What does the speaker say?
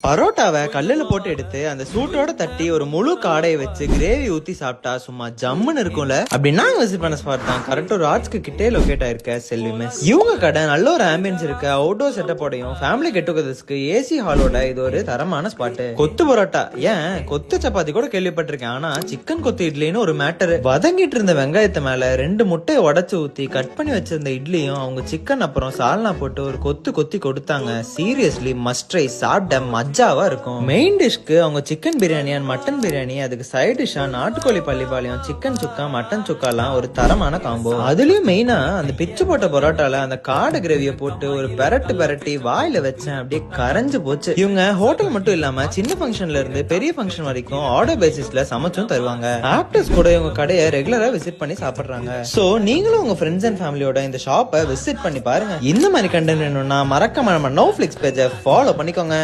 பரோட்டாவை கல்லுல போட்டு எடுத்து அந்த சூட்டோட தட்டி ஒரு முழு காடையை வச்சு கிரேவி ஊத்தி சாப்பிட்டா சும்மா ஜம்முன்னு இருக்கும்ல. அப்படின்னா விசிட் பண்ண ஸ்பாட் தான் கரெக்ட் ஒரு ஆர்ட்ஸ்க்கு கிட்டே லொகேட் ஆயிருக்க செல்வி மெஸ். இவங்க கடை நல்ல ஒரு ஆம்பியன்ஸ் இருக்க அவுட்டோர் செட்டப்போடையும் ஃபேமிலி கெட் டுகெதர்ஸ்க்கு ஏசி ஹாலோட இது ஒரு தரமான ஸ்பாட். கொத்து பரோட்டா ஏன் கொத்து சப்பாத்தி கூட கேள்விப்பட்டிருக்கேன், ஆனா சிக்கன் கொத்து இட்லின்னு ஒரு மேட்டர். வதங்கிட்டு இருந்த வெங்காயத்து மேல 2 முட்டையை உடைச்சு ஊத்தி கட் பண்ணி வச்சிருந்த இட்லியும் அவங்க சிக்கன் அப்புறம் சால்னா போட்டு ஒரு கொத்து கொத்தி கொடுத்தாங்க. Seriously must try. சாப்பிட்ட மஜாவா இருக்கும். மெயின் டிஷ்க்கு அவங்க chicken biryani and mutton biryani, அதுக்கு சைட் டிஷ்ஷா நாட்டுக்கோழி பள்ளிப்பாளையம் சிக்கன் சுக்கா மட்டன் சுக்காலாம் ஒரு தரமான காம்போ. அதுலயும் மெயினா அந்த பிச்சு போட்ட பரோட்டால அந்த காடை கிரேவியை போட்டு ஒரு பெரட்டி வாயில வச்சேன், அப்படியே கரைஞ்சு போச்சு. இவங்க ஹோட்டல் மட்டும் இல்லாம சின்ன ஃபங்க்ஷன்ல இருந்து பெரிய ஃபங்க்ஷன் வரைக்கும் ஆர்டர் பேசிஸ்ல சமைச்சும் தருவாங்க. ஆக்டர்ஸ் கூட இவங்க கடையை ரெகுலரா விசிட் பண்ணி சாப்பிடுறாங்க. சோ நீங்களும் உங்க ஃப்ரெண்ட்ஸ் அண்ட் ஃபேமிலியோட இந்த ஷாப்பை விசிட் பண்ணி பாருங்க. இந்த மாதிரி கண்டென்ட் வேணும்னா மறக்காம நம்ம நோஃபிளிக்ஸ் பேஜை ஃபாலோ பண்ணிக்கோங்க.